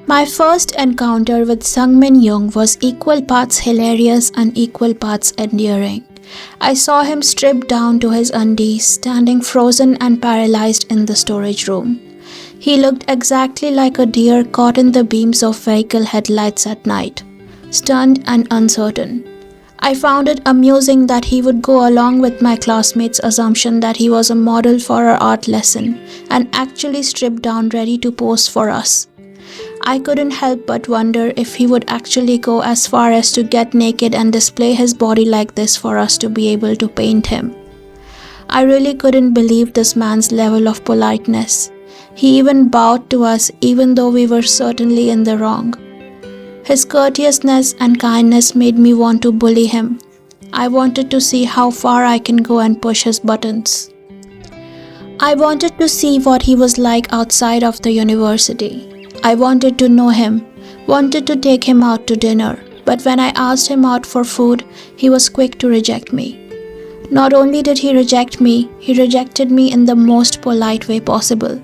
My first encounter with SungMinXJooHyuk was equal parts hilarious and equal parts endearing. I saw him stripped down to his undies, standing frozen and paralyzed in the storage room. He looked exactly like a deer caught in the beams of vehicle headlights at night, stunned and uncertain. I found it amusing that he would go along with my classmates' assumption that he was a model for our art lesson and actually strip down ready to pose for us. I couldn't help but wonder if he would actually go as far as to get naked and display his body like this for us to be able to paint him. I really couldn't believe this man's level of politeness. He even bowed to us even though we were certainly in the wrong. His courteousness and kindness made me want to bully him. I wanted to see how far I can go and push his buttons. I wanted to see what he was like outside of the university. I wanted to know him, wanted to take him out to dinner, but when I asked him out for food, he was quick to reject me. Not only did he reject me, he rejected me in the most polite way possible,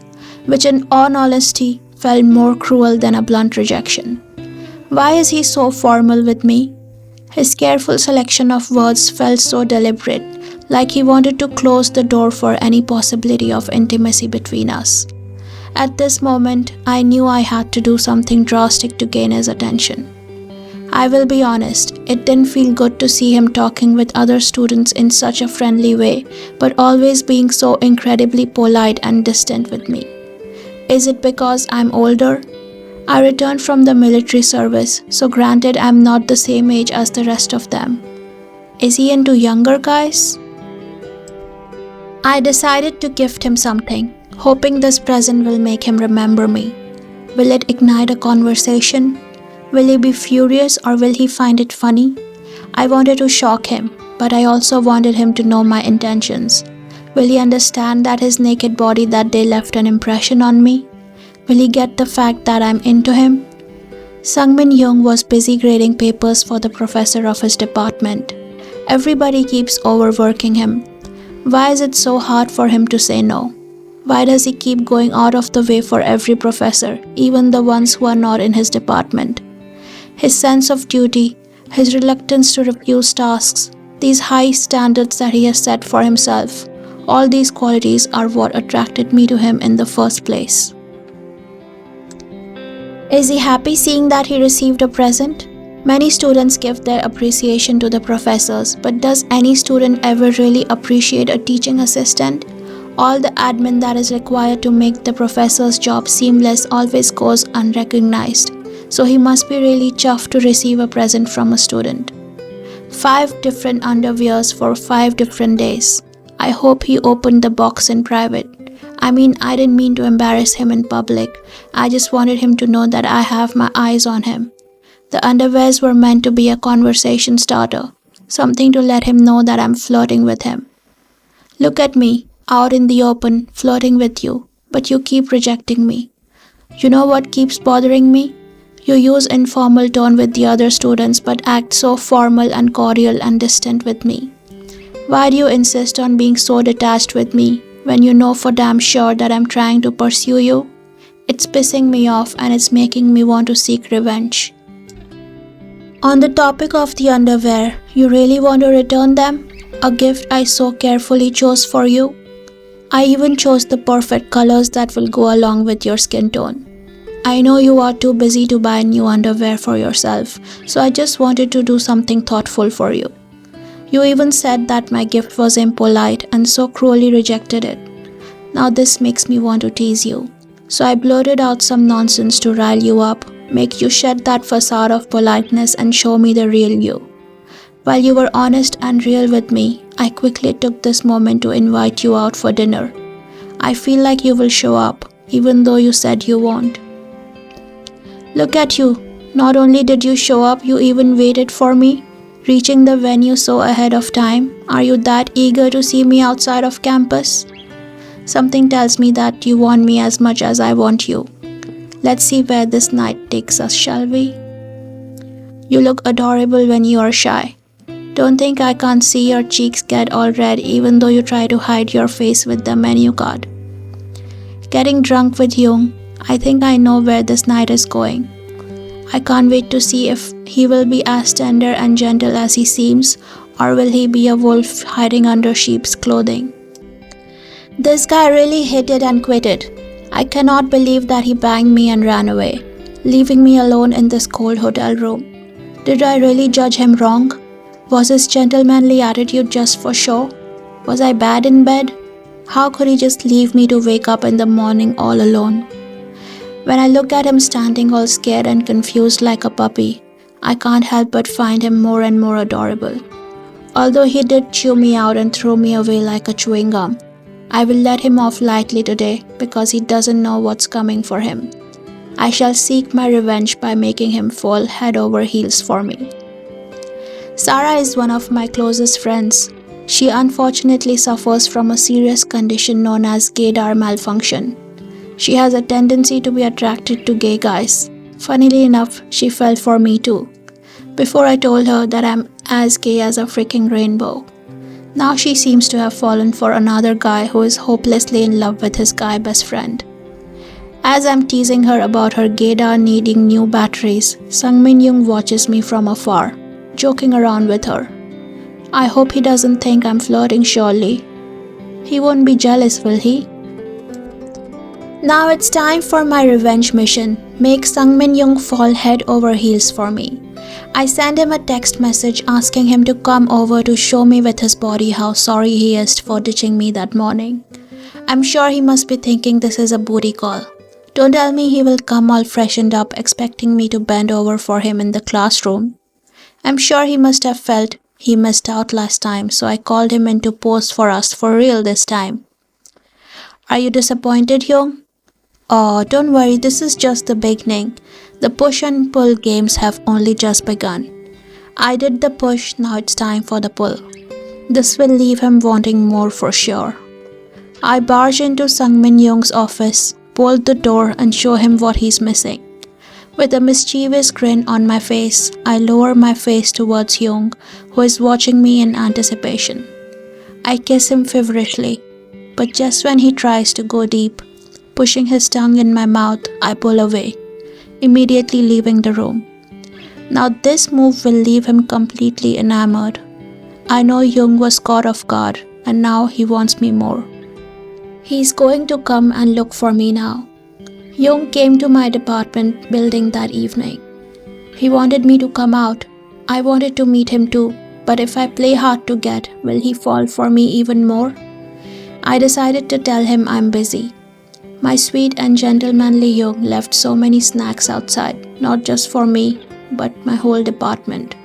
which in all honesty felt more cruel than a blunt rejection. Why is he so formal with me? His careful selection of words felt so deliberate, like he wanted to close the door for any possibility of intimacy between us. At this moment, I knew I had to do something drastic to gain his attention. I will be honest, it didn't feel good to see him talking with other students in such a friendly way, but always being so incredibly polite and distant with me. Is it because I'm older? I returned from the military service, so granted I'm not the same age as the rest of them. Is he into younger guys? I decided to gift him something, hoping this present will make him remember me. Will it ignite a conversation? Will he be furious or will he find it funny? I wanted to shock him, but I also wanted him to know my intentions. Will he understand that his naked body that day left an impression on me? Will he get the fact that I'm into him? SungMinXJooHyuk was busy grading papers for the professor of his department. Everybody keeps overworking him. Why is it so hard for him to say no? Why does he keep going out of the way for every professor, even the ones who are not in his department? His sense of duty, his reluctance to refuse tasks, these high standards that he has set for himself, all these qualities are what attracted me to him in the first place. Is he happy seeing that he received a present? Many students give their appreciation to the professors, but does any student ever really appreciate a teaching assistant? All the admin that is required to make the professor's job seamless always goes unrecognized, so he must be really chuffed to receive a present from a student. 5 different underwears for 5 different days. I hope he opened the box in private. I didn't mean to embarrass him in public. I just wanted him to know that I have my eyes on him. The underwears were meant to be a conversation starter, something to let him know that I'm flirting with him. Look at me, out in the open, flirting with you, but you keep rejecting me. You know what keeps bothering me? You use informal tone with the other students but act so formal and cordial and distant with me. Why do you insist on being so detached with me when you know for damn sure that I'm trying to pursue you? It's pissing me off and it's making me want to seek revenge. On the topic of the underwear, you really want to return them? A gift I so carefully chose for you? I even chose the perfect colors that will go along with your skin tone. I know you are too busy to buy new underwear for yourself, so I just wanted to do something thoughtful for you. You even said that my gift was impolite and so cruelly rejected it. Now this makes me want to tease you. So I blurted out some nonsense to rile you up, make you shed that facade of politeness and show me the real you. While you were honest and real with me, I quickly took this moment to invite you out for dinner. I feel like you will show up, even though you said you won't. Look at you. Not only did you show up, you even waited for me, reaching the venue so ahead of time. Are you that eager to see me outside of campus? Something tells me that you want me as much as I want you. Let's see where this night takes us, shall we? You look adorable when you are shy. Don't think I can't see your cheeks get all red even though you try to hide your face with the menu card. Getting drunk with Jung, I think I know where this night is going. I can't wait to see if he will be as tender and gentle as he seems, or will he be a wolf hiding under sheep's clothing. This guy really hit it and quit it. I cannot believe that he banged me and ran away, leaving me alone in this cold hotel room. Did I really judge him wrong? Was his gentlemanly attitude just for show? Was I bad in bed? How could he just leave me to wake up in the morning all alone? When I look at him standing all scared and confused like a puppy, I can't help but find him more and more adorable. Although he did chew me out and throw me away like a chewing gum, I will let him off lightly today because he doesn't know what's coming for him. I shall seek my revenge by making him fall head over heels for me. Sarah is one of my closest friends. She unfortunately suffers from a serious condition known as gaydar malfunction. She has a tendency to be attracted to gay guys. Funnily enough, she fell for me too, before I told her that I'm as gay as a freaking rainbow. Now she seems to have fallen for another guy who is hopelessly in love with his guy best friend. As I'm teasing her about her gaydar needing new batteries, SungMinXJooHyuk watches me from afar, joking around with her. I hope he doesn't think I'm flirting surely. He won't be jealous, will he? Now it's time for my revenge mission. Make SungMinXJooHyuk fall head over heels for me. I send him a text message asking him to come over to show me with his body how sorry he is for ditching me that morning. I'm sure he must be thinking this is a booty call. Don't tell me he will come all freshened up expecting me to bend over for him in the classroom. I'm sure he must have felt he missed out last time, so I called him in to pose for us for real this time. Are you disappointed, Hyung? Oh, don't worry, this is just the beginning. The push and pull games have only just begun. I did the push, now it's time for the pull. This will leave him wanting more for sure. I barge into SungMinXJooHyuk's office, bolt the door and show him what he's missing. With a mischievous grin on my face, I lower my face towards Hyung, who is watching me in anticipation. I kiss him feverishly, but just when he tries to go deep, pushing his tongue in my mouth, I pull away, immediately leaving the room. Now this move will leave him completely enamored. I know Hyung was caught off guard, and now he wants me more. He's going to come and look for me now. Hyung came to my apartment building that evening. He wanted me to come out. I wanted to meet him too, but if I play hard to get, will he fall for me even more? I decided to tell him I'm busy. My sweet and gentlemanly Hyung left so many snacks outside, not just for me, but my whole department.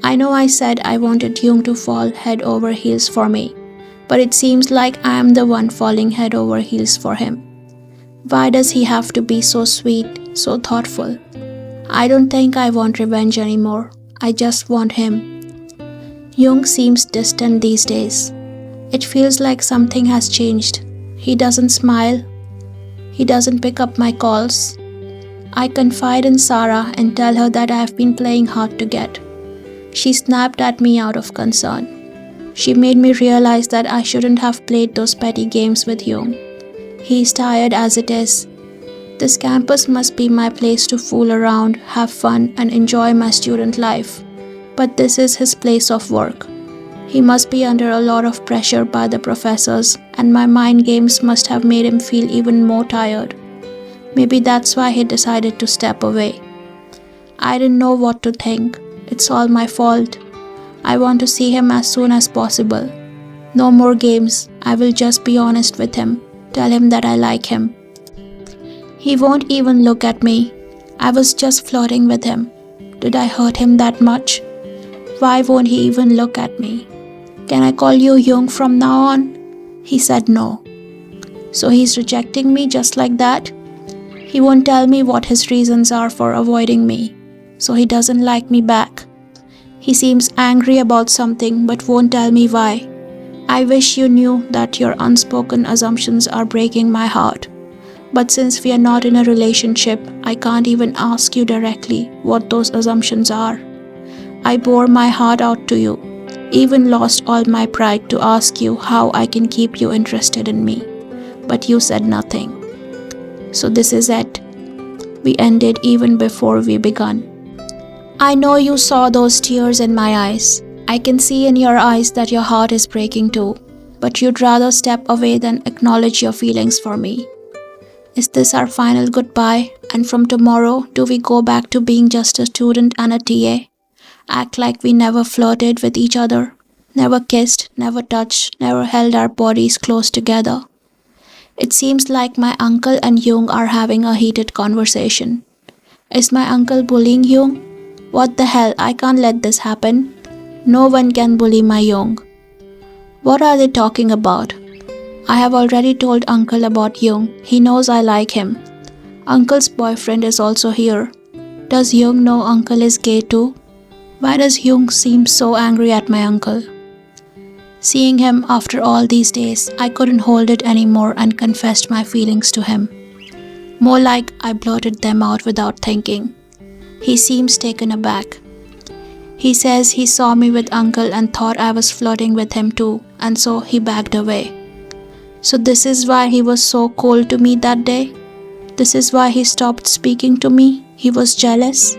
I know I said I wanted Hyung to fall head over heels for me, but it seems like I am the one falling head over heels for him. Why does he have to be so sweet, so thoughtful? I don't think I want revenge anymore. I just want him. Hyung seems distant these days. It feels like something has changed. He doesn't smile. He doesn't pick up my calls. I confide in Sarah and tell her that I have been playing hard to get. She snapped at me out of concern. She made me realize that I shouldn't have played those petty games with Hyung. He's tired as it is. This campus must be my place to fool around, have fun, and enjoy my student life. But this is his place of work. He must be under a lot of pressure by the professors, and my mind games must have made him feel even more tired. Maybe that's why he decided to step away. I didn't know what to think. It's all my fault. I want to see him as soon as possible. No more games. I will just be honest with him. Tell him that I like him. He won't even look at me. I was just flirting with him. Did I hurt him that much? Why won't he even look at me? Can I call you Hyung from now on? He said no. So he's rejecting me just like that? He won't tell me what his reasons are for avoiding me. So he doesn't like me back. He seems angry about something but won't tell me why. I wish you knew that your unspoken assumptions are breaking my heart. But since we are not in a relationship, I can't even ask you directly what those assumptions are. I bore my heart out to you, even lost all my pride to ask you how I can keep you interested in me. But you said nothing. So this is it. We ended even before we began. I know you saw those tears in my eyes. I can see in your eyes that your heart is breaking too, but you'd rather step away than acknowledge your feelings for me. Is this our final goodbye? And from tomorrow, do we go back to being just a student and a TA? Act like we never flirted with each other, never kissed, never touched, never held our bodies close together. It seems like my uncle and Jung are having a heated conversation. Is my uncle bullying Jung? What the hell, I can't let this happen. No one can bully my Jung. What are they talking about? I have already told Uncle about Jung. He knows I like him. Uncle's boyfriend is also here. Does Jung know Uncle is gay too? Why does Jung seem so angry at my uncle? Seeing him after all these days, I couldn't hold it anymore and confessed my feelings to him. More like I blurted them out without thinking. He seems taken aback. He says he saw me with Uncle and thought I was flirting with him too, and so he backed away. So this is why he was so cold to me that day? This is why he stopped speaking to me? He was jealous?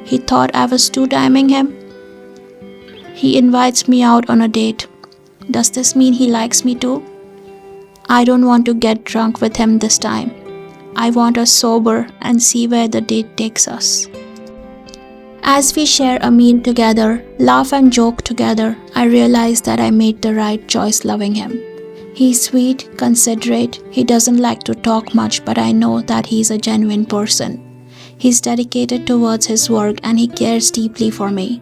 He thought I was two-timing him? He invites me out on a date. Does this mean he likes me too? I don't want to get drunk with him this time. I want us sober and see where the date takes us. As we share a meal together, laugh and joke together, I realize that I made the right choice loving him. He's sweet, considerate, he doesn't like to talk much, but I know that he's a genuine person. He's dedicated towards his work and he cares deeply for me.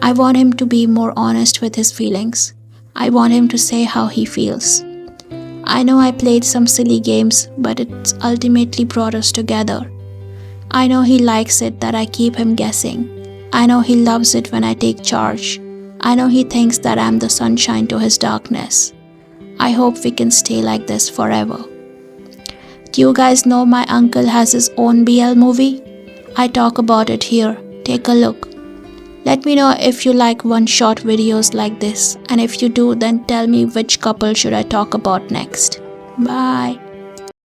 I want him to be more honest with his feelings. I want him to say how he feels. I know I played some silly games, but it's ultimately brought us together. I know he likes it that I keep him guessing. I know he loves it when I take charge. I know he thinks that I'm the sunshine to his darkness. I hope we can stay like this forever. Do you guys know my uncle has his own BL movie? I talk about it here. Take a look. Let me know if you like one-shot videos like this, and if you do, then tell me which couple should I talk about next. Bye.